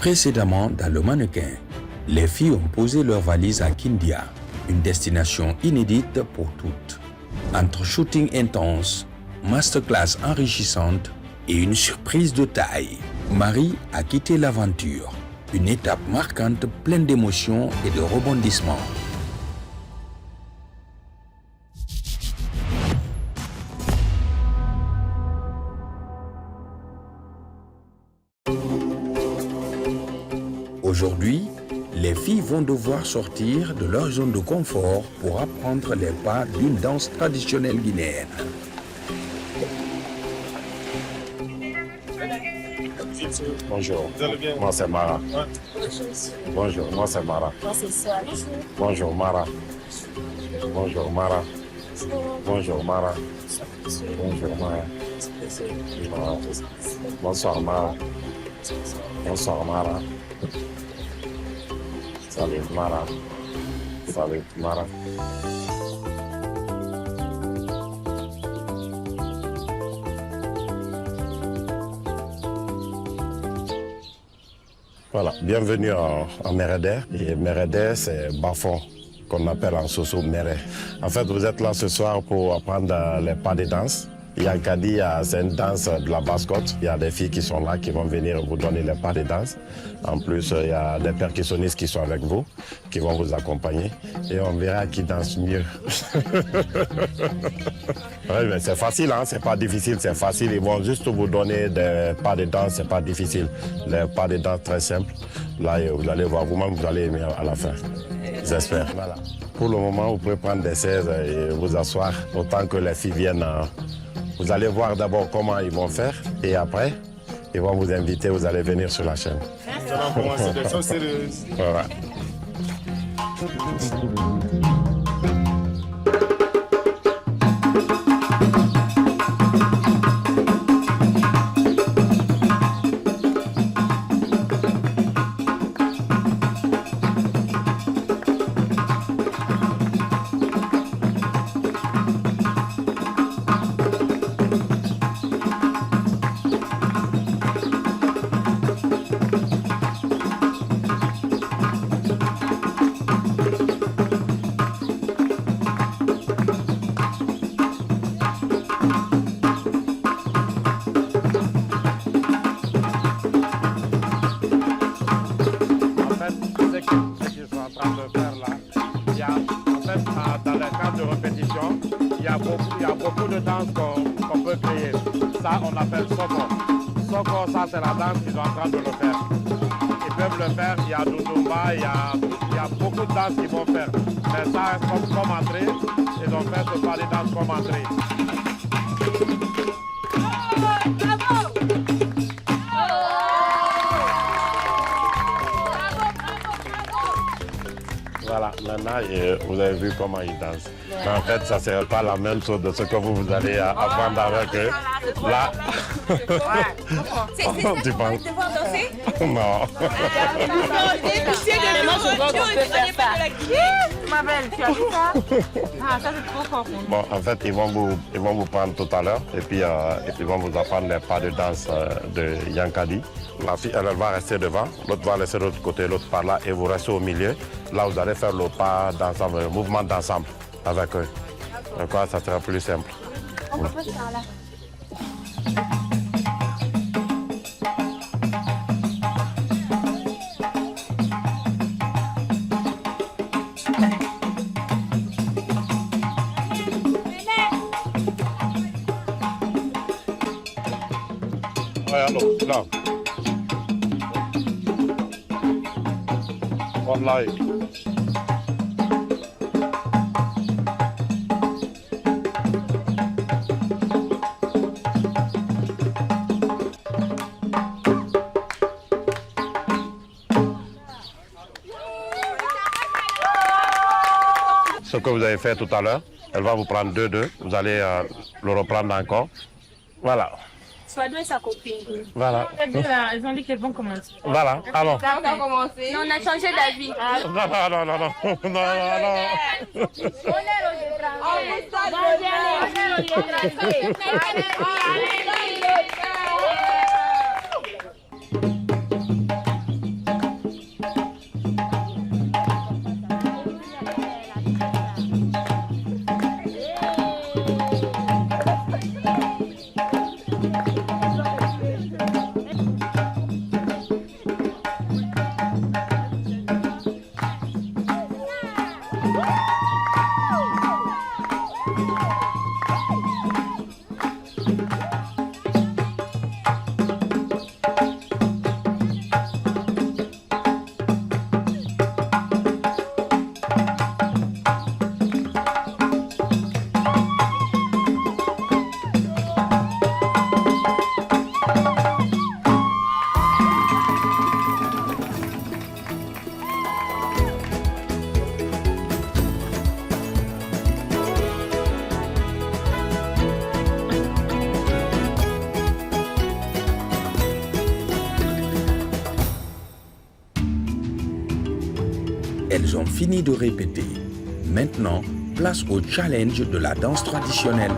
Précédemment, dans le mannequin, les filles ont posé leurs valises à Kindia, une destination inédite pour toutes. Entre shooting intense, masterclass enrichissante et une surprise de taille, Marie a quitté l'aventure, une étape marquante pleine d'émotions et de rebondissements. Aujourd'hui, les filles vont devoir sortir de leur zone de confort pour apprendre les pas d'une danse traditionnelle guinéenne. Bonjour, moi c'est Mara. Bonjour, moi c'est Mara. Bonjour Mara. Bonjour Mara. Bonjour Mara. Bonjour Mara. Bonsoir Mara. Bonsoir Mara. Salut Mara. Salut Mara. Voilà, bienvenue en Mérédé. Et Mérédé, c'est Bafon, qu'on appelle en Soso Méré. En fait, vous êtes là ce soir pour apprendre les pas de danse. Yankadi, c'est une danse de la basse-côte. Il y a des filles qui sont là, qui vont venir vous donner les pas de danse. En plus, il y a des percussionnistes qui sont avec vous, qui vont vous accompagner. Et on verra qui danse mieux. Oui, mais c'est facile, hein? C'est pas difficile, c'est facile. Ils vont juste vous donner des pas de danse, c'est pas difficile. Les pas de danse très simples. Là, vous allez voir vous-même, vous allez aimer à la fin. J'espère. Voilà. Pour le moment, vous pouvez prendre des chaises et vous asseoir autant que les filles viennent. Vous allez voir d'abord comment ils vont faire et après, ils vont vous inviter, vous allez venir sur la chaîne. Nous allons commencer de choses sérieuses. Voilà. Ça, on appelle Soko. Soko, ça, c'est la danse qu'ils sont en train de le faire. Ils peuvent le faire, il y a Dudumba, il y a beaucoup de danses qu'ils vont faire. Mais ça, comme entrée, ils ont fait ce pas de danse comme entrée. Voilà, maintenant, vous avez vu comment ils dansent. Mais en fait, ça ne serait pas la même chose de ce que vous allez apprendre avec eux. Là, tu penses? Non. Moi, je vois qu'on peut faire ça. Ma belle, tu as vu ça? Ah, ça c'est trop fort. Bon, en fait, ils vont vous prendre tout à l'heure et puis ils vont vous apprendre les pas de danse de Yankadi. La fille, elle va rester devant, l'autre va laisser de l'autre côté, l'autre par là et vous restez au milieu. Là, vous allez faire le pas d'ensemble, le mouvement d'ensemble avec eux. Donc, ça sera plus simple. On peut faire là. Ouais, alors, là. One like. Ce que vous avez fait tout à l'heure, elle va vous prendre 2-2. Vous allez le reprendre encore. Voilà. Swadou et sa copine. Voilà. Les deux là, elles ont dit qu'elles vont commencer. Voilà, allons. Ça, on a commencé. Non, on a changé d'avis. Non, non, non, non, non, non, non. Ils ont fini de répéter. Maintenant, place au challenge de la danse traditionnelle.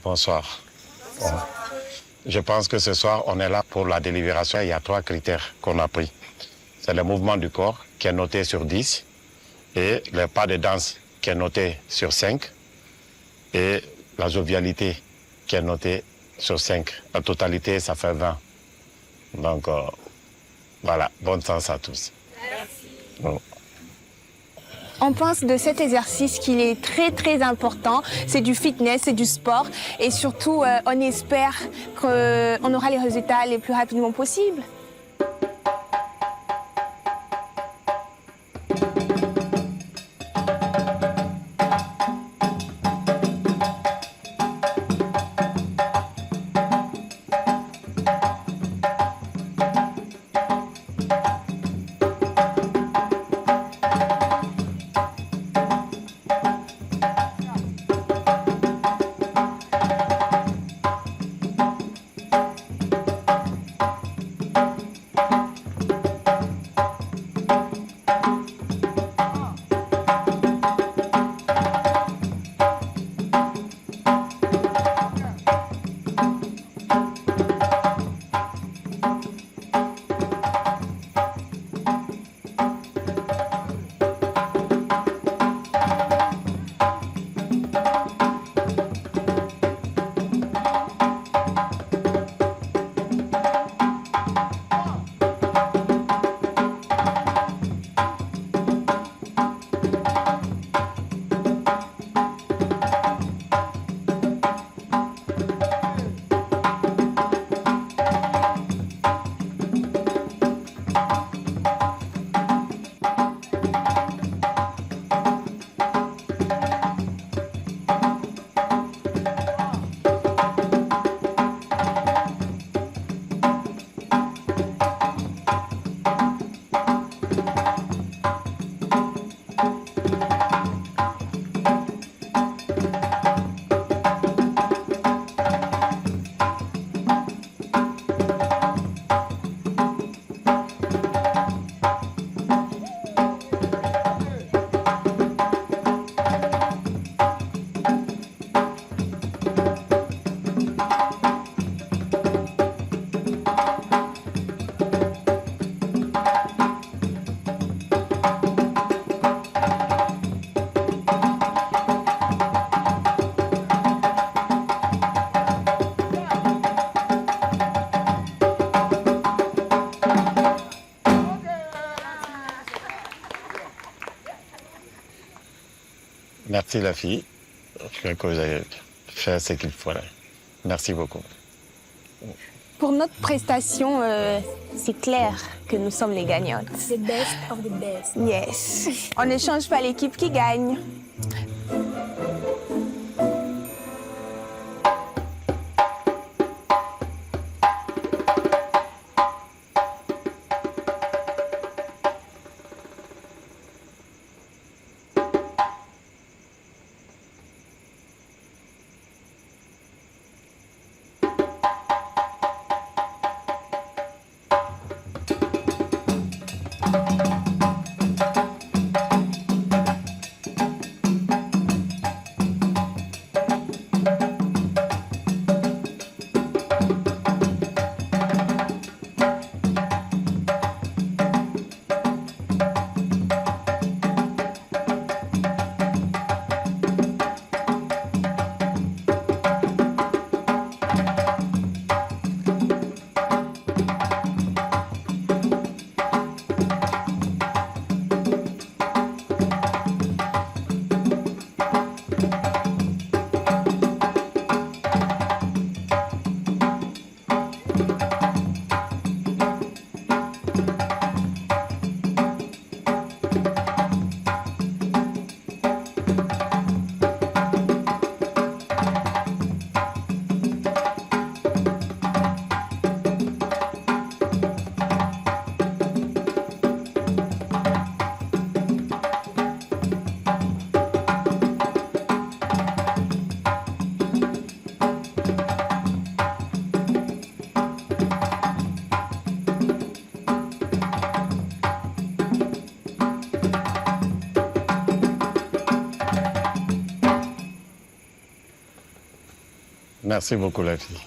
Bonsoir. Je pense que ce soir, on est là pour la délibération. Il y a 3 critères qu'on a pris. C'est le mouvement du corps qui est noté sur 10 et le pas de danse qui est noté sur 5 et la jovialité qui est notée sur 5. En totalité, ça fait 20. Donc, voilà, bonne chance à tous. Merci. Bon. On pense de cet exercice qu'il est très très important. C'est du fitness, c'est du sport et surtout on espère qu'on aura les résultats les plus rapidement possible. Merci la fille. Je crois que vous avez fait ce qu'il fallait. Merci beaucoup. Pour notre prestation, c'est clair que nous sommes les gagnantes. The best of the best. Yes. On ne change pas l'équipe qui gagne. Merci beaucoup, la fille.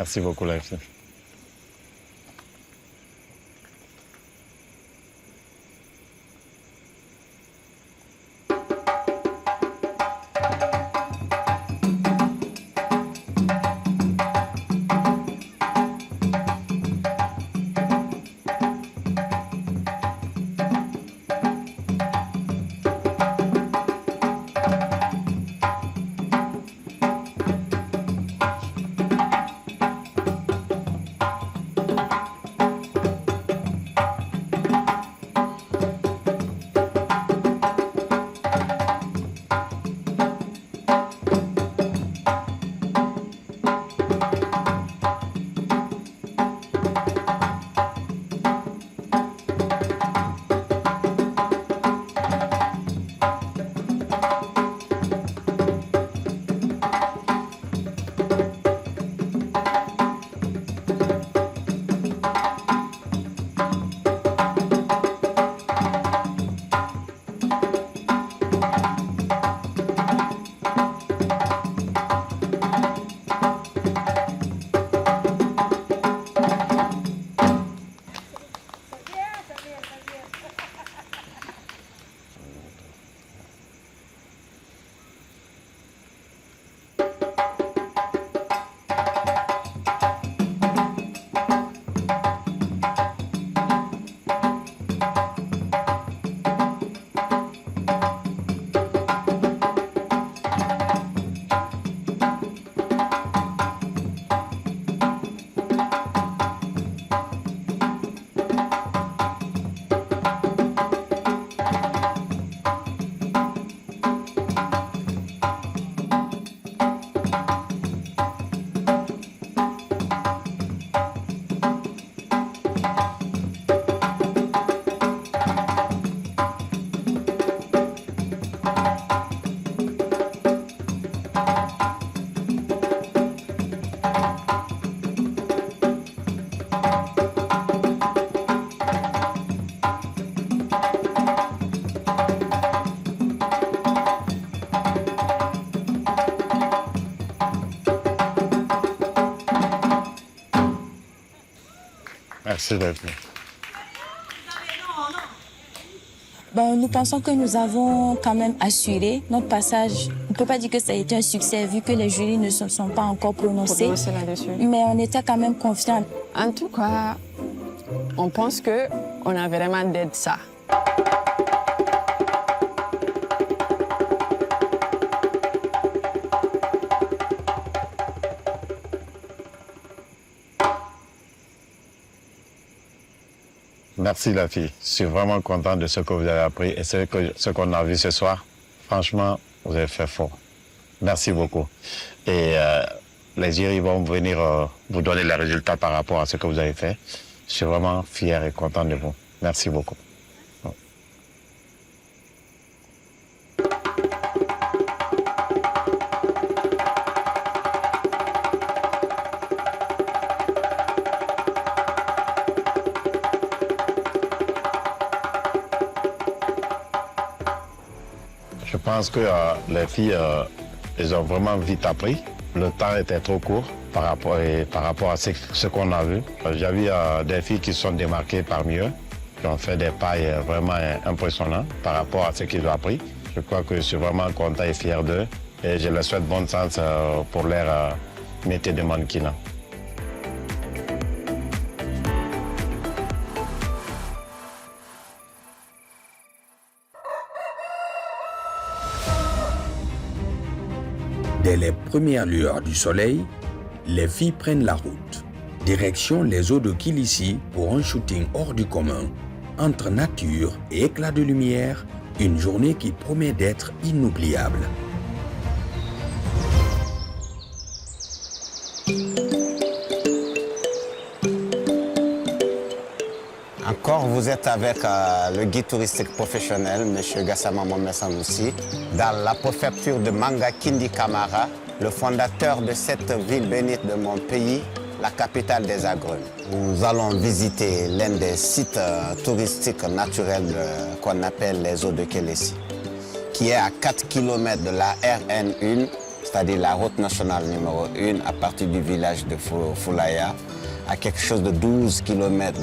Merci beaucoup, la fille. Merci d'être là. Bon, nous pensons que nous avons quand même assuré notre passage. On ne peut pas dire que ça a été un succès vu que les jurys ne se sont pas encore prononcés. Mais on était quand même confiants. En tout cas, on pense qu'on a vraiment d'aide ça. Merci la fille. Je suis vraiment content de ce que vous avez appris et ce qu'on a vu ce soir. Franchement, vous avez fait fort. Merci beaucoup. Et les jurys vont venir vous donner les résultats par rapport à ce que vous avez fait. Je suis vraiment fier et content de vous. Merci beaucoup. Je pense que les filles, elles ont vraiment vite appris. Le temps était trop court par rapport à ce qu'on a vu. J'ai vu des filles qui sont démarquées parmi eux, qui ont fait des pailles vraiment impressionnantes par rapport à ce qu'ils ont appris. Je crois que je suis vraiment content et fier d'eux et je leur souhaite bonne chance pour leur métier de mannequinat. Dès les premières lueurs du soleil, les filles prennent la route. Direction les eaux de Kilissi pour un shooting hors du commun. Entre nature et éclat de lumière, une journée qui promet d'être inoubliable. Encore, vous êtes avec le guide touristique professionnel, M. Gassama Mohamed Sanoussi, dans la préfecture de Manga Kindi Camara, le fondateur de cette ville bénite de mon pays, la capitale des agrumes. Nous allons visiter l'un des sites touristiques naturels qu'on appelle les eaux de Kilissi, qui est à 4 km de la RN1, c'est-à-dire la route nationale numéro 1, à partir du village de Foulaya, à quelque chose de 12 km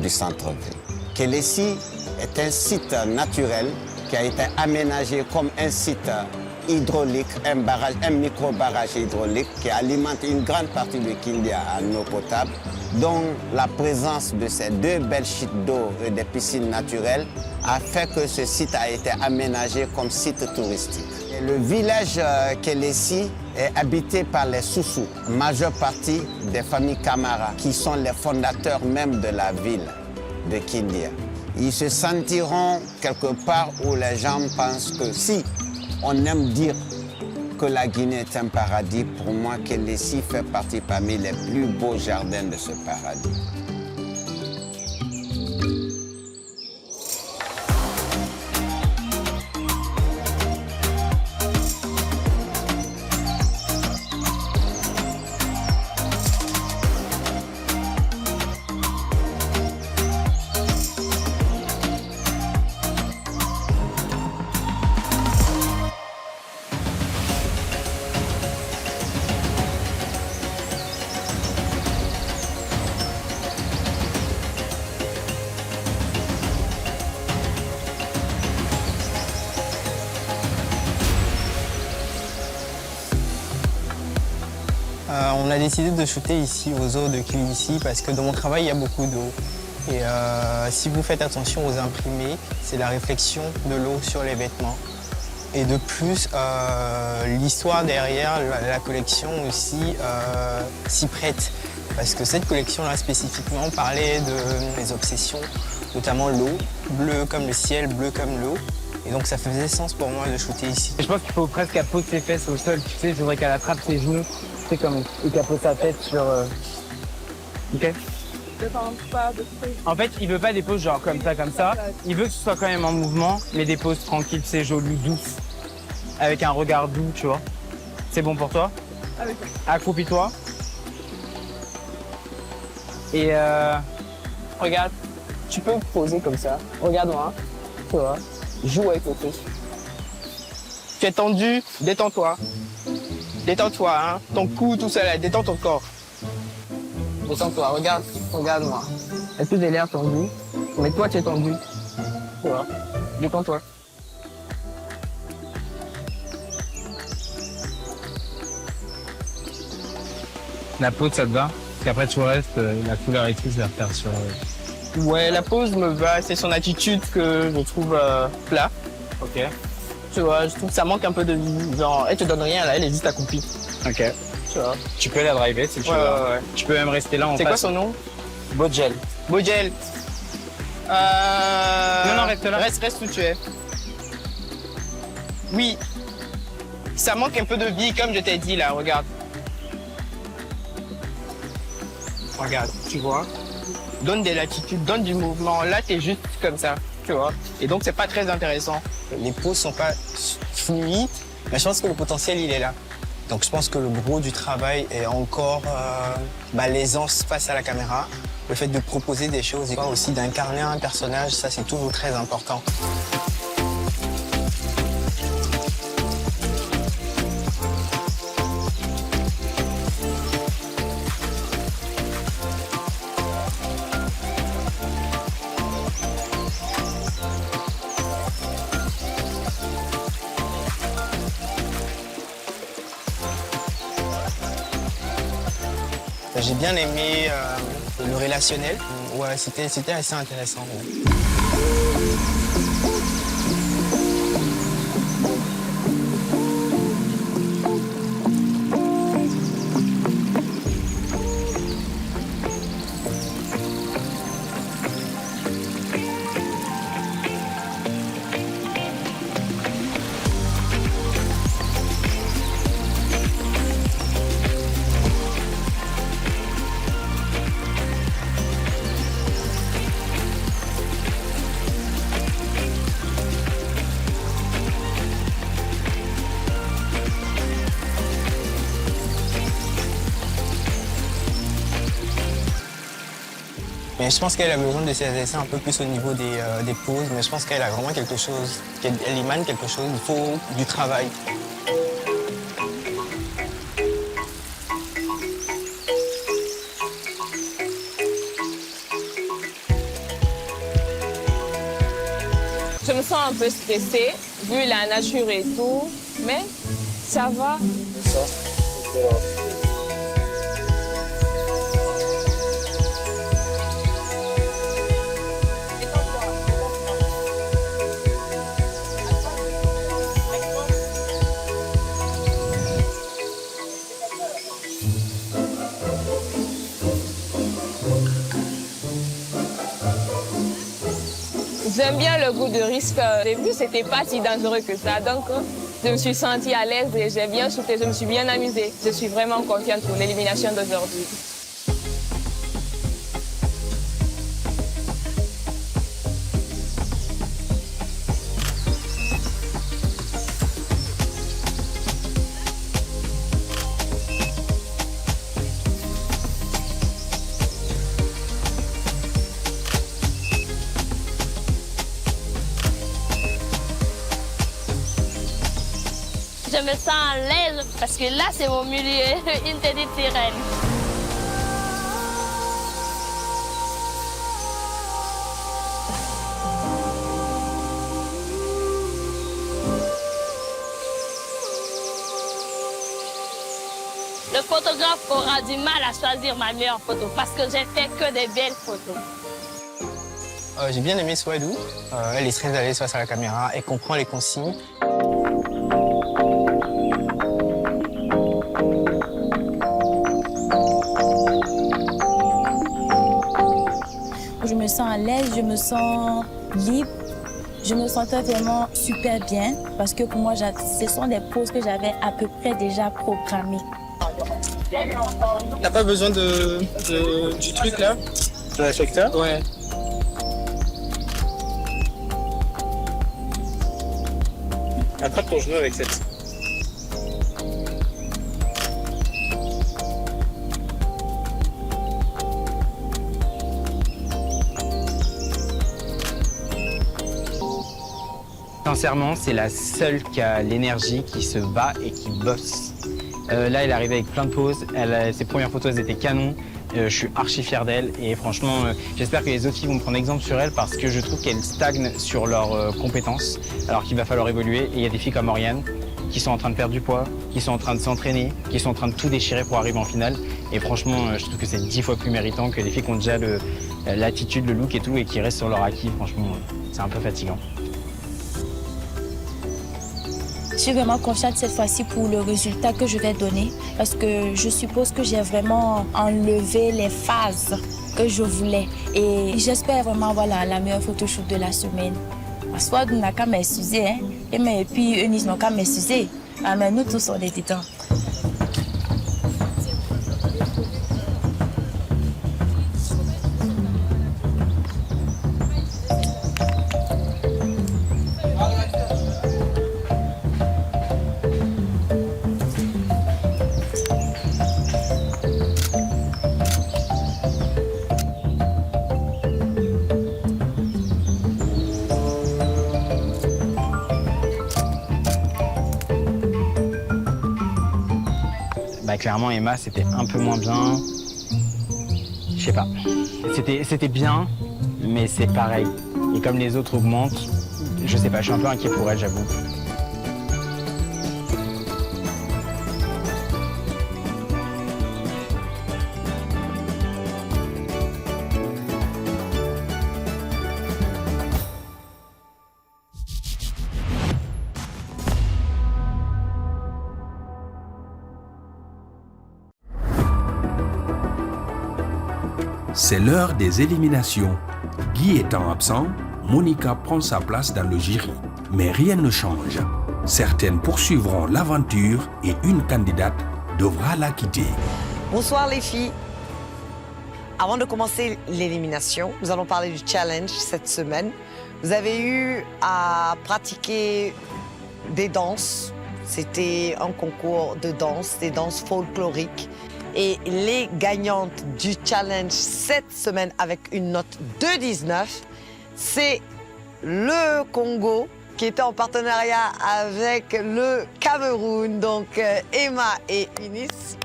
du centre-ville. Kilissi est un site naturel qui a été aménagé comme un site hydraulique, un micro-barrage hydraulique qui alimente une grande partie de Kindia en eau potable, dont la présence de ces deux belles chutes d'eau et des piscines naturelles a fait que ce site a été aménagé comme site touristique. Et le village Kilissi est habité par les Soussous, majeure partie des familles Camara, qui sont les fondateurs même de la ville de Kindia. Ils se sentiront quelque part où les gens pensent que si on aime dire que la Guinée est un paradis, pour moi, Kilissi fait partie parmi les plus beaux jardins de ce paradis. On a décidé de shooter ici aux eaux de Kilissi parce que dans mon travail, il y a beaucoup d'eau. Et si vous faites attention aux imprimés, c'est la réflexion de l'eau sur les vêtements. Et de plus, l'histoire derrière la collection aussi s'y prête. Parce que cette collection-là spécifiquement parlait de mes obsessions, notamment l'eau, bleu comme le ciel, bleu comme l'eau. Et donc ça faisait sens pour moi de shooter ici. Je pense qu'il faut presque qu'elle pose ses fesses au sol, tu sais, il faudrait qu'elle attrape ses genoux, c'est comme, et qu'elle pose sa tête sur... Ok. En fait, il veut pas des poses genre comme ça. Il veut que ce soit quand même en mouvement, mais des poses tranquilles, c'est joli, douces, avec un regard doux, tu vois. C'est bon pour toi? Accroupis-toi. Et Regarde, tu peux me poser comme ça. Regarde-moi, tu vois. Joue avec le truc. Tu es tendu, détends-toi. Détends-toi, hein. Ton cou, tout ça là, détends ton corps. Détends-toi, regarde-moi. Est-ce que j'ai l'air tendu? Mais toi, tu es tendu. Tu vois, détends-toi. la peau, ça te va? Parce qu'après, tout le reste, la couleur et tout, je vais refaire sur... Ouais, la pose me va, c'est son attitude que je trouve plat. Ok. Tu vois, je trouve que ça manque un peu de vie. Genre, elle te donne rien là, elle est juste accomplie. Ok. Tu vois. Tu peux la driver si tu veux. Ouais. Tu peux même rester là en face. C'est quoi son nom? Bojel. Bojel. Non, reste là. Reste où tu es. Oui. Ça manque un peu de vie, comme je t'ai dit là, regarde. Regarde, tu vois. Donne des latitudes, donne du mouvement. Là, t'es juste comme ça, tu vois. Et donc, c'est pas très intéressant. Les poses sont pas fluides, mais je pense que le potentiel, il est là. Donc, je pense que le gros du travail est encore l'aisance face à la caméra. Le fait de proposer des choses et aussi d'incarner un personnage, ça, c'est toujours très important. J'ai bien aimé le relationnel. Ouais, c'était assez intéressant. Ouais. Mais je pense qu'elle a besoin de s'exercer un peu plus au niveau des pauses, mais je pense qu'elle a vraiment quelque chose, qu'elle émane quelque chose, il faut du travail. Je me sens un peu stressée, vu la nature et tout, mais ça va. J'aime bien le goût de risque. Au début, c'était pas si dangereux que ça. Donc, je me suis sentie à l'aise et j'ai bien shooté. Je me suis bien amusée. Je suis vraiment confiante pour l'élimination d'aujourd'hui. Je me sens à l'aise parce que là, c'est mon milieu, une tenue de sirène. Le photographe aura du mal à choisir ma meilleure photo parce que j'ai fait que des belles photos. J'ai bien aimé Swadou. Elle est très à l'aise face à la caméra, elle comprend les consignes. Je me sens à l'aise, je me sens libre. Je me sentais vraiment super bien parce que pour moi, ce sont des poses que j'avais à peu près déjà programmées. T'as pas besoin du truc là? De l'affecteur? Ouais. Attrape ton genou avec celle-ci. Sincèrement, c'est la seule qui a l'énergie, qui se bat et qui bosse. Là, elle est arrivée avec plein de poses. Ses premières photos, elles étaient canon. Je suis archi fier d'elle et franchement, j'espère que les autres filles vont prendre exemple sur elle parce que je trouve qu'elles stagnent sur leurs compétences alors qu'il va falloir évoluer. Et il y a des filles comme Oriane qui sont en train de perdre du poids, qui sont en train de s'entraîner, qui sont en train de tout déchirer pour arriver en finale. Et franchement, je trouve que c'est 10 fois plus méritant que des filles qui ont déjà l'attitude, le look et tout et qui restent sur leur acquis. Franchement, c'est un peu fatigant. Je suis vraiment confiante cette fois-ci pour le résultat que je vais donner parce que je suppose que j'ai vraiment enlevé les phases que je voulais. Et j'espère vraiment avoir la meilleure photoshoot de la semaine. Soit on n'a qu'à m'excuser, hein, et puis eux n'ont qu'à m'excuser. Ah, mais nous tous, on est dedans. Clairement, Emma, c'était un peu moins bien. Je sais pas. C'était bien, mais c'est pareil. Et comme les autres augmentent, je sais pas, je suis un peu inquiet pour elle, j'avoue. C'est l'heure des éliminations. Guy étant absent, Monica prend sa place dans le jury. Mais rien ne change. Certaines poursuivront l'aventure et une candidate devra la quitter. Bonsoir les filles. Avant de commencer l'élimination, nous allons parler du challenge cette semaine. Vous avez eu à pratiquer des danses. C'était un concours de danse, des danses folkloriques. Et les gagnantes du challenge cette semaine avec une note de 19, c'est le Congo qui était en partenariat avec le Cameroun. Donc Emma et Eunice,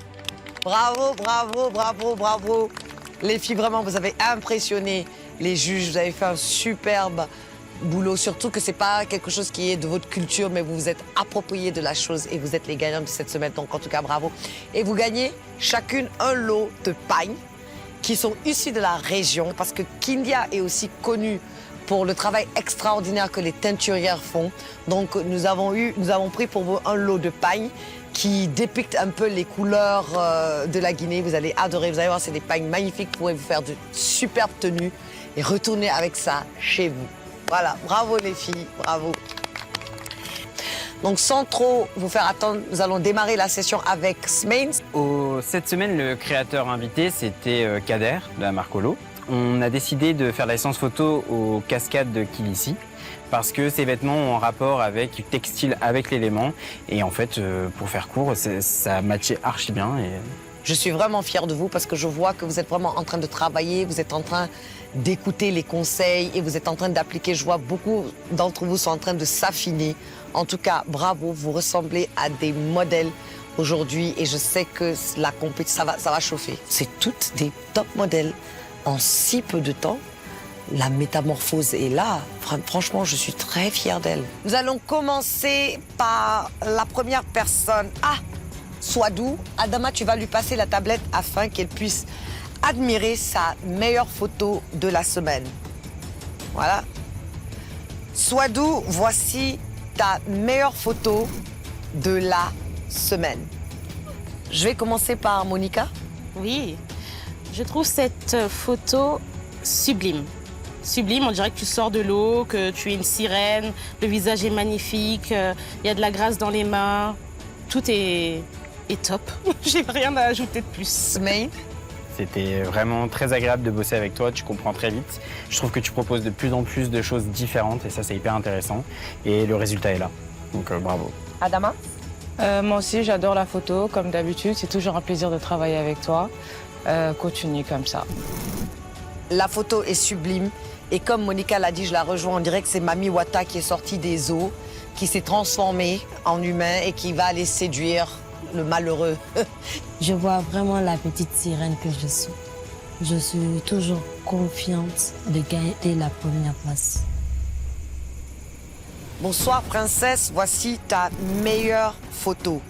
bravo, bravo, bravo, bravo. Les filles, vraiment, vous avez impressionné les juges. Vous avez fait un superbe boulot. Surtout que ce n'est pas quelque chose qui est de votre culture, mais vous vous êtes approprié de la chose et vous êtes les gagnants de cette semaine. Donc, en tout cas, bravo. Et vous gagnez chacune un lot de pagnes qui sont issus de la région parce que Kindia est aussi connu pour le travail extraordinaire que les teinturières font. Donc, nous avons pris pour vous un lot de pagnes qui dépicte un peu les couleurs de la Guinée. Vous allez adorer, vous allez voir, c'est des pagnes magnifiques. Vous pourrez vous faire de superbes tenues et retourner avec ça chez vous. Voilà, bravo les filles, bravo. Donc sans trop vous faire attendre, nous allons démarrer la session avec Smains. Cette semaine, le créateur invité, c'était Kader de la marque Holo. On a décidé de faire la séance photo aux cascades de Kilissi parce que ces vêtements ont un rapport avec le textile, avec l'élément. Et en fait, pour faire court, ça matchait archi bien. Et... Je suis vraiment fière de vous parce que je vois que vous êtes vraiment en train de travailler, vous êtes en train d'écouter les conseils et vous êtes en train d'appliquer. Je vois beaucoup d'entre vous sont en train de s'affiner. En tout cas, bravo, vous ressemblez à des modèles aujourd'hui et je sais que la compétition, ça va chauffer. C'est toutes des top modèles. En si peu de temps, la métamorphose est là. Franchement, je suis très fière d'elle. Nous allons commencer par la première personne. Swadou. Adama, tu vas lui passer la tablette afin qu'elle puisse admirer sa meilleure photo de la semaine. Voilà. Swadou, voici ta meilleure photo de la semaine. Je vais commencer par Monica. Oui. Je trouve cette photo sublime. Sublime, on dirait que tu sors de l'eau, que tu es une sirène, le visage est magnifique, il y a de la grâce dans les mains. Tout est top. J'ai rien à ajouter de plus. Mais c'était vraiment très agréable de bosser avec toi, tu comprends très vite. Je trouve que tu proposes de plus en plus de choses différentes et ça, c'est hyper intéressant. Et le résultat est là, donc bravo. Adama? Moi aussi, j'adore la photo, comme d'habitude. C'est toujours un plaisir de travailler avec toi. Continue comme ça. La photo est sublime. Et comme Monica l'a dit, je la rejoins, on dirait que c'est Mami Wata qui est sortie des eaux, qui s'est transformée en humain et qui va aller séduire le malheureux. Je vois vraiment la petite sirène que je suis. Je suis toujours confiante de gagner la première place. Bonsoir princesse, voici ta meilleure photo.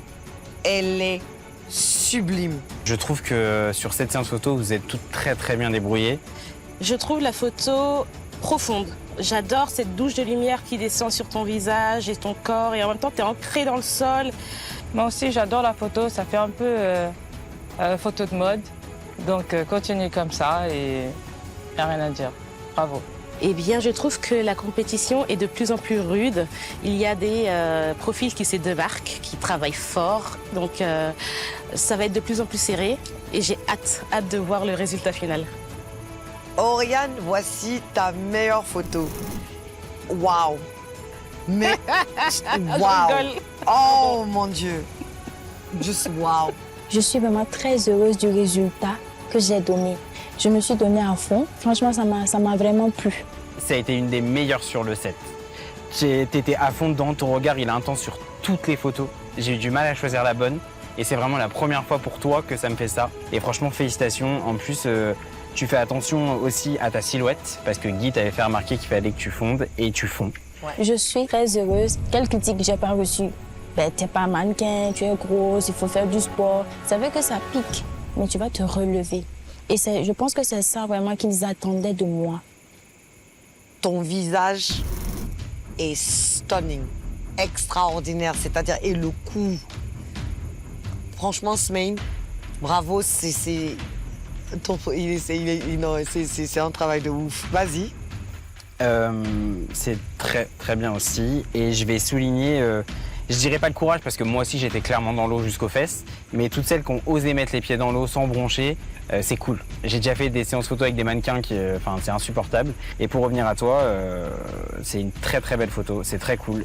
Elle est sublime. Je trouve que sur cette séance photo, vous êtes toutes très très bien débrouillées. Je trouve la photo profonde. J'adore cette douche de lumière qui descend sur ton visage et ton corps et en même temps tu es ancré dans le sol. Moi aussi j'adore la photo, ça fait un peu photo de mode. Donc continue comme ça et il n'y a rien à dire. Bravo. Eh bien, je trouve que la compétition est de plus en plus rude. Il y a des profils qui se démarquent, qui travaillent fort. Donc, ça va être de plus en plus serré. Et j'ai hâte de voir le résultat final. Oriane, voici ta meilleure photo. Waouh! Mais, waouh! Oh mon Dieu! Juste waouh! Je suis vraiment très heureuse du résultat que j'ai donné. Je me suis donnée à fond. Franchement, ça m'a vraiment plu. Ça a été une des meilleures sur le set. T'étais à fond dedans, ton regard il est intense sur toutes les photos. J'ai eu du mal à choisir la bonne et c'est vraiment la première fois pour toi que ça me fait ça. Et franchement, félicitations. En plus, tu fais attention aussi à ta silhouette parce que Guy t'avait fait remarquer qu'il fallait que tu fondes et tu fonds. Ouais. Je suis très heureuse. Quelle critique j'ai pas reçue? T'es pas mannequin, tu es grosse, il faut faire du sport. C'est vrai que ça pique, mais tu vas te relever. Et je pense que c'est ça vraiment qu'ils attendaient de moi. Ton visage est stunning, extraordinaire, c'est-à-dire, et le cou. Franchement, Smain, bravo, C'est un travail de ouf. Vas-y. C'est très très bien aussi. Et je vais souligner, je dirais pas le courage parce que moi aussi j'étais clairement dans l'eau jusqu'aux fesses, mais toutes celles qui ont osé mettre les pieds dans l'eau sans broncher, c'est cool. J'ai déjà fait des séances photos avec des mannequins c'est insupportable. Et pour revenir à toi, c'est une très très belle photo, c'est très cool.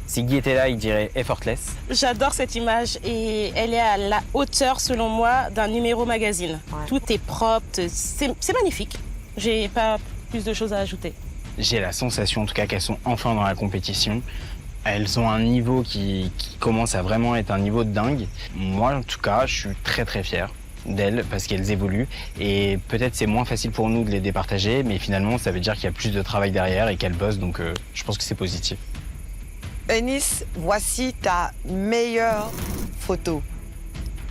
Si Guy était là, il dirait effortless. J'adore cette image et elle est à la hauteur, selon moi, d'un numéro magazine. Ouais. Tout est propre, c'est magnifique. J'ai pas plus de choses à ajouter. J'ai la sensation, en tout cas, qu'elles sont enfin dans la compétition. Elles ont un niveau qui commence à vraiment être un niveau de dingue. Moi, en tout cas, je suis très très fier d'elles parce qu'elles évoluent. Et peut-être c'est moins facile pour nous de les départager, mais finalement, ça veut dire qu'il y a plus de travail derrière et qu'elles bossent, donc je pense que c'est positif. Eunice, voici ta meilleure photo.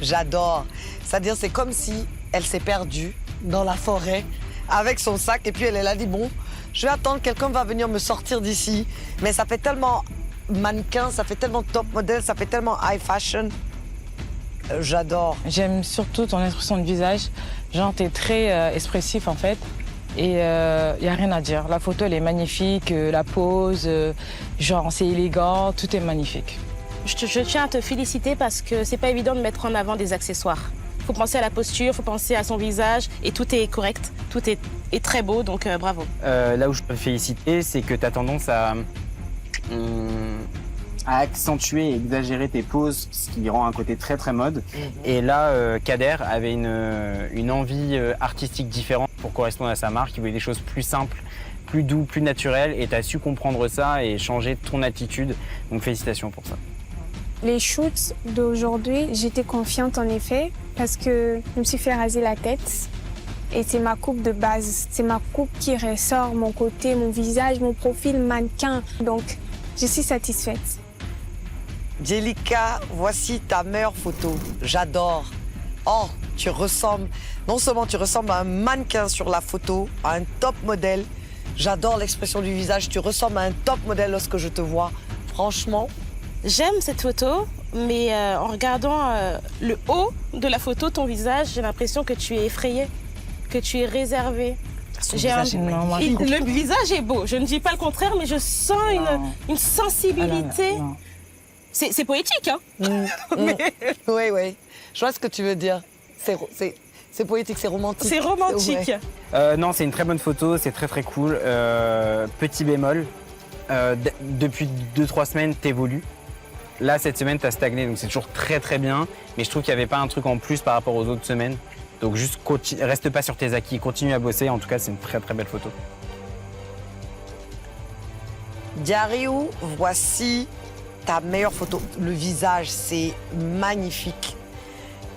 J'adore. C'est-à-dire, c'est comme si elle s'est perdue dans la forêt avec son sac et puis elle a dit, bon, je vais attendre, quelqu'un va venir me sortir d'ici. Mais ça fait tellement mannequin, ça fait tellement top modèle, ça fait tellement high fashion. J'adore. J'aime surtout ton expression de visage. Genre, t'es très expressif en fait. Et il n'y a rien à dire. La photo, elle est magnifique, la pose, genre c'est élégant, tout est magnifique. Je tiens à te féliciter parce que c'est pas évident de mettre en avant des accessoires. Il faut penser à la posture, il faut penser à son visage et tout est correct, tout est très beau, donc bravo. Là où je peux te féliciter, c'est que tu as tendance à accentuer et exagérer tes poses, ce qui rend un côté très très mode. Et là, Kader avait une envie artistique différente pour correspondre à sa marque. Il voulait des choses plus simples, plus doux, plus naturelles, et tu as su comprendre ça et changer ton attitude. Donc félicitations pour ça. Les shoots d'aujourd'hui, j'étais confiante en effet parce que je me suis fait raser la tête et c'est ma coupe de base. C'est ma coupe qui ressort mon côté, mon visage, mon profil mannequin. Donc, je suis satisfaite. Djelika, voici ta meilleure photo. J'adore. Oh, tu ressembles, non seulement tu ressembles à un mannequin sur la photo, à un top modèle. J'adore l'expression du visage. Tu ressembles à un top modèle lorsque je te vois. Franchement. J'aime cette photo, mais en regardant le haut de la photo, ton visage, j'ai l'impression que tu es effrayée, que tu es réservée. Le visage est beau, je ne dis pas le contraire, mais je sens une sensibilité. C'est poétique, hein? Oui, oui. Je vois ce que tu veux dire. C'est poétique, c'est romantique. C'est romantique. Ouais. Non, c'est une très bonne photo, c'est très très cool. Petit bémol, depuis 2-3 semaines, t'évolues. Là, cette semaine, t'as stagné, donc c'est toujours très très bien. Mais je trouve qu'il n'y avait pas un truc en plus par rapport aux autres semaines. Donc juste reste pas sur tes acquis, continue à bosser. En tout cas, c'est une très très belle photo. Diariou, voici ta meilleure photo. Le visage, c'est magnifique,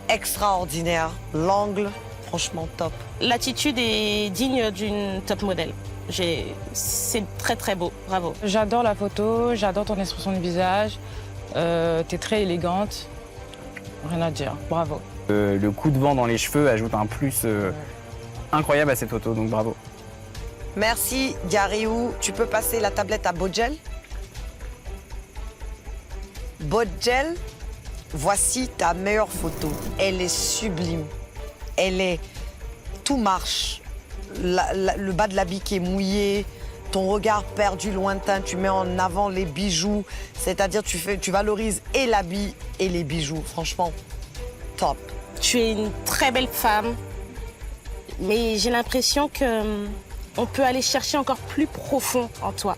extraordinaire. L'angle, franchement top. L'attitude est digne d'une top modèle. C'est très très beau, bravo. J'adore la photo, j'adore ton expression de visage. T'es très élégante, rien à dire, bravo. Le coup de vent dans les cheveux ajoute un plus incroyable à cette photo, donc bravo. Merci Diariou. Tu peux passer la tablette à Bodjel. Bodjel, voici ta meilleure photo. Elle est sublime. Tout marche. Le bas de l'habit qui est mouillé, ton regard perdu, lointain, tu mets en avant les bijoux. C'est-à-dire tu valorises et l'habit et les bijoux. Franchement, top. Tu es une très belle femme, mais j'ai l'impression qu'on peut aller chercher encore plus profond en toi.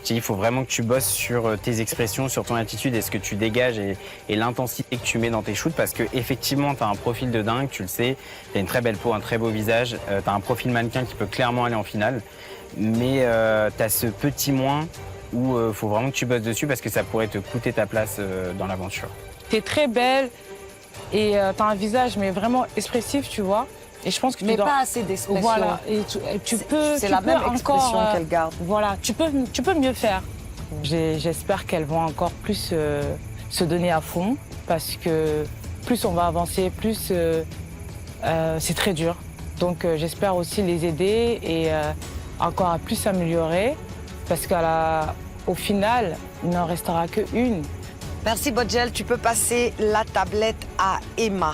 Il faut vraiment que tu bosses sur tes expressions, sur ton attitude et ce que tu dégages et l'intensité que tu mets dans tes shoots parce qu'effectivement, tu as un profil de dingue, tu le sais. Tu as une très belle peau, un très beau visage. Tu as un profil mannequin qui peut clairement aller en finale. Mais tu as ce petit moins où il faut vraiment que tu bosses dessus parce que ça pourrait te coûter ta place dans l'aventure. Tu es très belle et tu as un visage mais vraiment expressif, tu vois. Et je pense que mais pas assez d'expression. Voilà, et tu peux. C'est la même expression qu'elle garde. Voilà, tu peux mieux faire. J'espère qu'elles vont encore plus se donner à fond parce que plus on va avancer, plus c'est très dur. Donc j'espère aussi les aider et encore à plus s'améliorer parce qu'au final, il n'en restera qu'une. Merci Bodjel, tu peux passer la tablette à Emma.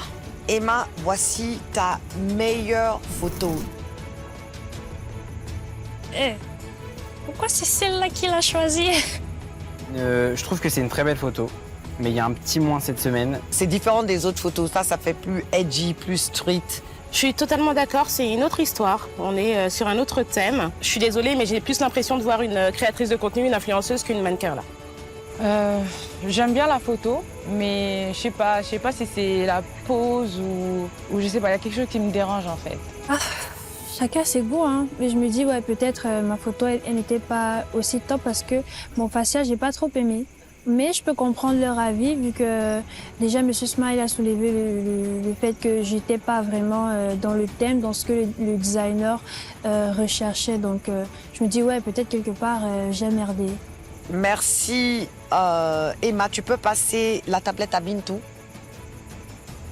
Emma, voici ta meilleure photo. Pourquoi c'est celle-là qu'il a choisie? Je trouve que c'est une très belle photo, mais il y a un petit moins cette semaine. C'est différent des autres photos. Ça fait plus edgy, plus street. Je suis totalement d'accord, c'est une autre histoire. On est sur un autre thème. Je suis désolée, mais j'ai plus l'impression de voir une créatrice de contenu, une influenceuse qu'une mannequin là. J'aime bien la photo, mais je sais pas si c'est la pose ou je sais pas, il y a quelque chose qui me dérange en fait. Chacun ses goûts, hein. Mais je me dis, ouais, peut-être ma photo, elle n'était pas aussi top parce que mon facial, j'ai pas trop aimé. Mais je peux comprendre leur avis vu que déjà M. Smile a soulevé le fait que j'étais pas vraiment dans le thème, dans ce que le designer recherchait. Donc je me dis, ouais, peut-être quelque part, j'ai merdé. Merci Emma. Tu peux passer la tablette à Bintou.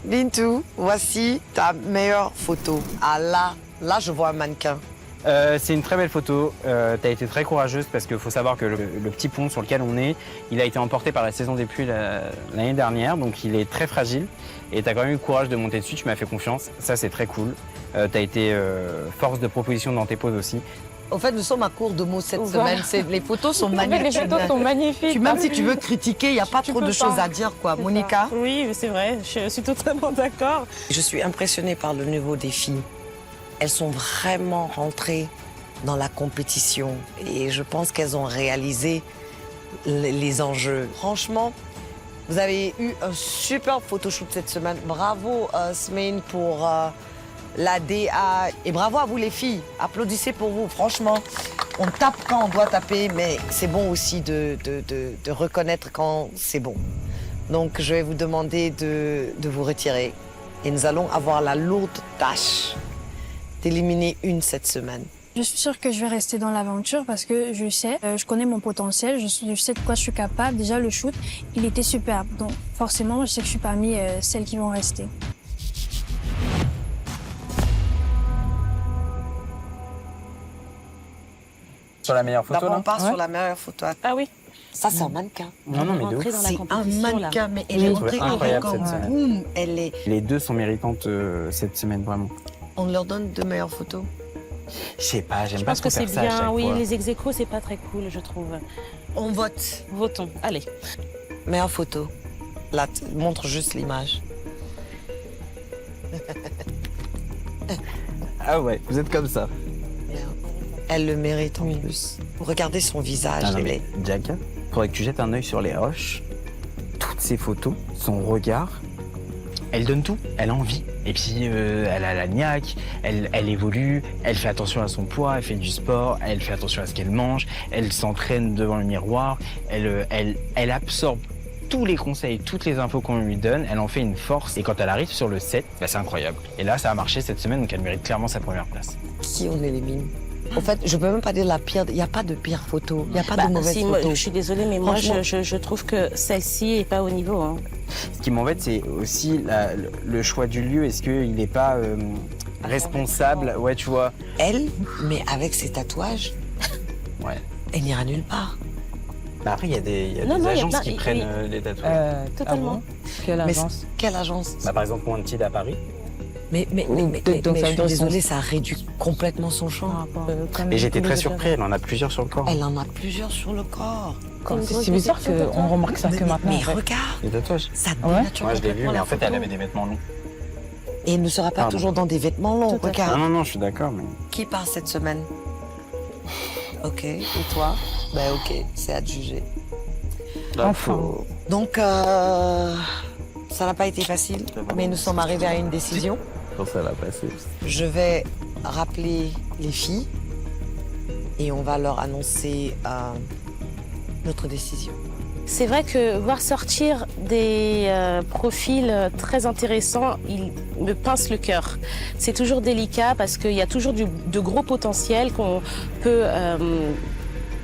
Bintou, voici ta meilleure photo. Ah là je vois un mannequin. C'est une très belle photo. Tu as été très courageuse parce qu'il faut savoir que le petit pont sur lequel on est, il a été emporté par la saison des pluies l'année dernière, donc il est très fragile. Et tu as quand même eu le courage de monter dessus, tu m'as fait confiance. Ça, c'est très cool. Tu as été force de proposition dans tes poses aussi. Au fait, nous sommes à court de mots cette semaine. Les photos sont magnifiques. Les photos sont magnifiques. Même si tu veux critiquer, il n'y a pas trop de choses à dire, quoi. Monica? Oui, c'est vrai, je suis totalement d'accord. Je suis impressionnée par le niveau des filles. Elles sont vraiment rentrées dans la compétition et je pense qu'elles ont réalisé les enjeux. Franchement, vous avez eu un super photoshoot cette semaine. Bravo Smaine pour la DA et bravo à vous les filles. Applaudissez pour vous. Franchement, on tape quand on doit taper, mais c'est bon aussi de reconnaître quand c'est bon. Donc je vais vous demander de vous retirer et nous allons avoir la lourde tâche d'éliminer une cette semaine. Je suis sûre que je vais rester dans l'aventure parce que je sais, je connais mon potentiel, je sais de quoi je suis capable. Déjà, le shoot, il était superbe. Donc, forcément, je sais que je suis parmi celles qui vont rester. Sur la meilleure photo, on part sur la meilleure photo. Ah oui. Ça, c'est un mannequin. Non, mais de ouf. C'est un mannequin, mais elle est rentrée incroyable cette semaine. Elle est... Les deux sont méritantes cette semaine, vraiment. On leur donne deux meilleures photos. Je sais pas, j'aime pas trop trop faire ça à chaque bien, oui, fois. les ex-aequo, c'est pas très cool, je trouve. On vote. Votons, allez. Meilleure photo. Là, montre juste l'image. Ah ouais, vous êtes comme ça. Elle le mérite en plus. Regardez son visage. Jacka, faudrait que tu jettes un œil sur les roches. Toutes ces photos, son regard, elle donne tout, elle a envie. Et puis, elle a la niaque, elle évolue, elle fait attention à son poids, elle fait du sport, elle fait attention à ce qu'elle mange, elle s'entraîne devant le miroir, elle absorbe tous les conseils, toutes les infos qu'on lui donne, elle en fait une force. Et quand elle arrive sur le set, bah, c'est incroyable. Et là, ça a marché cette semaine, donc elle mérite clairement sa première place. Qui on élimine? En fait, je peux même pas dire la pire. Il n'y a pas de pire photo. Il n'y a pas de mauvaise photo. Moi, je suis désolée, mais moi, je trouve que celle-ci n'est pas au niveau. Hein. Ce qui m'embête, c'est aussi le choix du lieu. Est-ce qu'il n'est pas responsable? Ouais, tu vois. Elle, mais avec ses tatouages, ouais. Elle n'ira nulle part. Bah après, il y a des agences qui prennent les tatouages. Totalement. Quelle agence? Quelle agence? Bah, par exemple, Wanted à Paris. Mais je suis désolée, ça réduit complètement son champ. Et j'étais très surpris, elle en a plusieurs sur le corps. Elle en a plusieurs sur le corps. C'est bizarre qu'on remarque ça que maintenant. Mais regarde, les tatouages. Ça dénature. Moi je l'ai vu, mais en fait elle avait des vêtements longs. Et elle ne sera pas toujours dans des vêtements longs, regarde. Non, je suis d'accord. Mais... Qui part cette semaine? Ok, et toi? Ben ok, c'est à te juger. Enfin. Donc, ça n'a pas été facile, mais nous sommes arrivés à une décision. Ça va passer. Je vais rappeler les filles et on va leur annoncer notre décision. C'est vrai que voir sortir des profils très intéressants, il me pince le cœur. C'est toujours délicat parce qu'il y a toujours de gros potentiels qu'on peut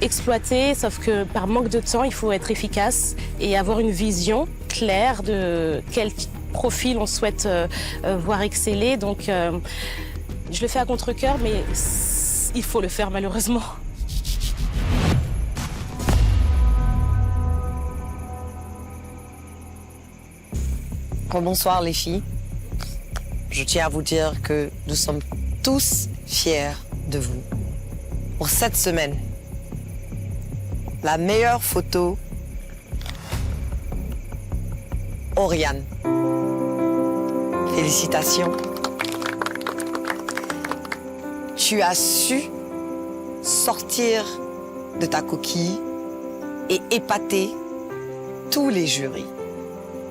exploiter, sauf que par manque de temps, il faut être efficace et avoir une vision claire de quel profil on souhaite voir exceller. Donc, je le fais à contre-cœur, mais il faut le faire malheureusement. Bonsoir les filles. je tiens à vous dire que nous sommes tous fiers de vous. Pour cette semaine, la meilleure photo, Oriane. Félicitations. Tu as su sortir de ta coquille et épater tous les jurys.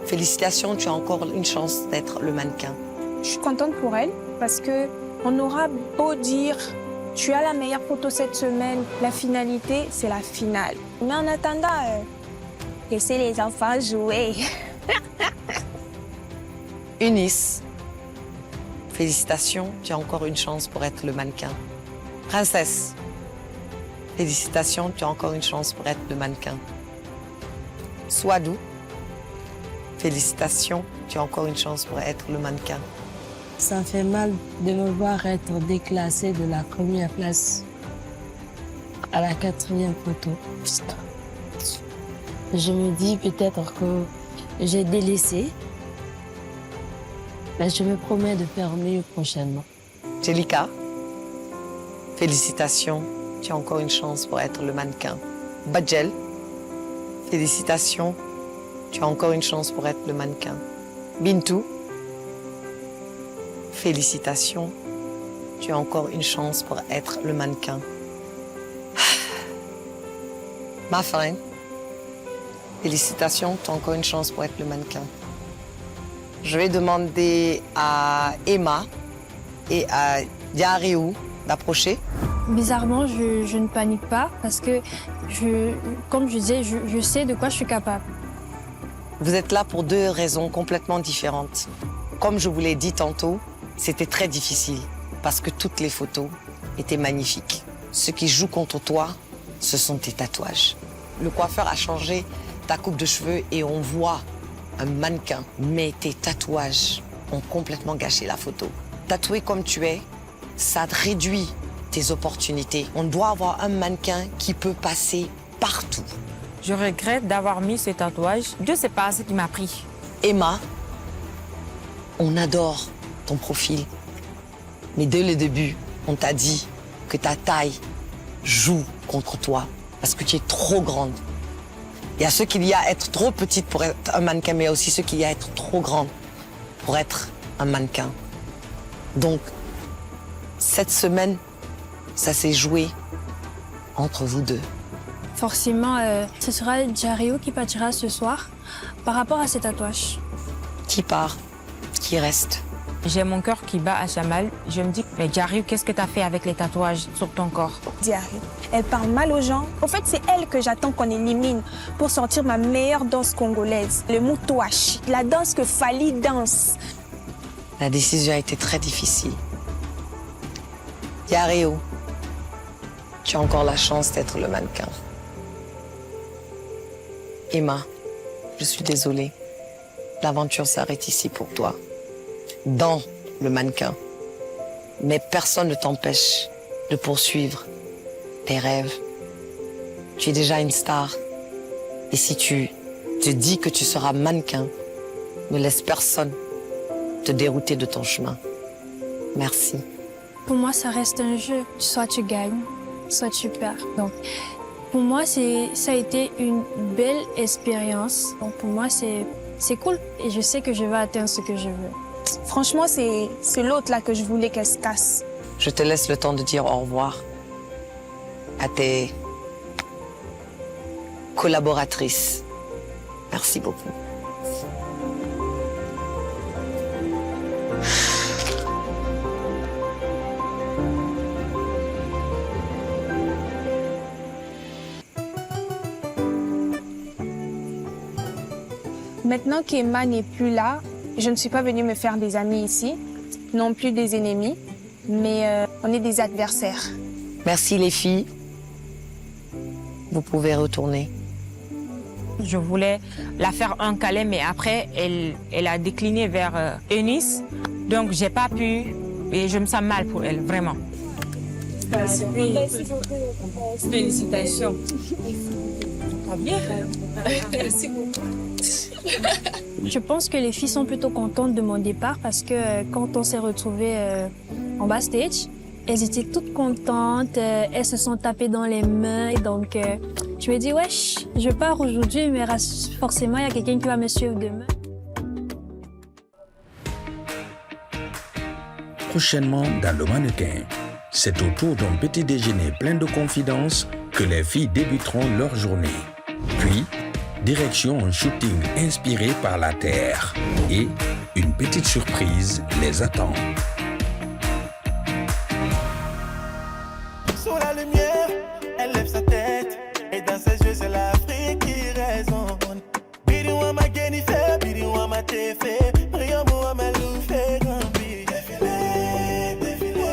Félicitations, tu as encore une chance d'être le mannequin. Je suis contente pour elle parce que on aura beau dire tu as la meilleure photo cette semaine, la finalité, c'est la finale. Mais en attendant, laissez les enfants jouer. Eunice, félicitations, tu as encore une chance pour être le mannequin. Princesse, félicitations, tu as encore une chance pour être le mannequin. Swadou, félicitations, tu as encore une chance pour être le mannequin. Ça fait mal de me voir être déclassée de la première place à la 4e photo. Je me dis peut-être que j'ai délaissé, mais je me promets de faire mieux prochainement. Jelika, félicitations, tu as encore une chance pour être le mannequin. Badjel, félicitations, tu as encore une chance pour être le mannequin. Bintou, félicitations, tu as encore une chance pour être le mannequin. Ma femme, félicitations, tu as encore une chance pour être le mannequin. Je vais demander à Emma et à Diaréou d'approcher. Bizarrement, je ne panique pas parce que, comme je disais, je sais de quoi je suis capable. Vous êtes là pour 2 raisons complètement différentes. Comme je vous l'ai dit tantôt, c'était très difficile parce que toutes les photos étaient magnifiques. Ce qui joue contre toi, ce sont tes tatouages. Le coiffeur a changé ta coupe de cheveux et on voit un mannequin, mais tes tatouages ont complètement gâché la photo. Tatoué comme tu es, ça réduit tes opportunités. On doit avoir un mannequin qui peut passer partout. Je regrette d'avoir mis ces tatouages. Dieu sait pas ce qui m'a pris. Emma, on adore ton profil. Mais dès le début, on t'a dit que ta taille joue contre toi parce que tu es trop grande. Il y a ceux qu'il y a à être trop petite pour être un mannequin, mais il y a aussi ceux qu'il y a à être trop grande pour être un mannequin. Donc, cette semaine, ça s'est joué entre vous deux. Forcément, ce sera Diaréou qui partira ce soir par rapport à ses tatouages. Qui part? Qui reste? J'ai mon cœur qui bat à Chamal. Je me dis, mais Diaréou, qu'est-ce que tu as fait avec les tatouages sur ton corps? Diaréou, elle parle mal aux gens. En fait, c'est elle que j'attends qu'on élimine pour sortir ma meilleure danse congolaise, le moutouache, la danse que Fali danse. La décision a été très difficile. Diaréou, tu as encore la chance d'être le mannequin. Emma, je suis désolée. L'aventure s'arrête ici pour toi. Dans le mannequin. Mais personne ne t'empêche de poursuivre tes rêves. Tu es déjà une star. Et si tu te dis que tu seras mannequin, ne laisse personne te dérouter de ton chemin. Merci. Pour moi, ça reste un jeu. Soit tu gagnes, soit tu perds. Donc, pour moi, ça a été une belle expérience. Donc, pour moi, c'est cool. Et je sais que je vais atteindre ce que je veux. Franchement, c'est l'autre là que je voulais qu'elle se casse. Je te laisse le temps de dire au revoir à tes collaboratrices. Merci beaucoup. Maintenant qu'Emma n'est plus là, je ne suis pas venue me faire des amis ici, non plus des ennemis, mais on est des adversaires. Merci les filles. Vous pouvez retourner. Je voulais la faire un câlin, mais après, elle a décliné vers Eunice. Donc, j'ai pas pu et je me sens mal pour elle, vraiment. Merci beaucoup. Félicitations. Très bien. Merci beaucoup. Je pense que les filles sont plutôt contentes de mon départ parce que quand on s'est retrouvés en backstage, elles étaient toutes contentes, elles se sont tapées dans les mains. Et donc, je me dis, wesh, je pars aujourd'hui, mais forcément, il y a quelqu'un qui va me suivre demain. Prochainement dans le mannequin, c'est au tour d'un petit déjeuner plein de confidences que les filles débuteront leur journée. Puis, direction un shooting inspiré par la Terre. Et une petite surprise les attend. Sous la lumière, elle lève sa tête. Et dans ses yeux, c'est l'Afrique qui résonne. Bidi wa ma genife, bidi wa ma tefe. Rien moi ma loufe, gambi. Défilé, défilé.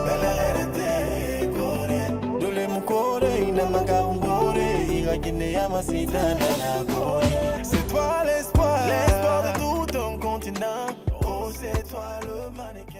Bella rete, kore. Dole mukore, ina magambore. Ira guinea ma sidana na kore. C'est toi l'espoir de tout un continent. Oh, c'est toi le mannequin.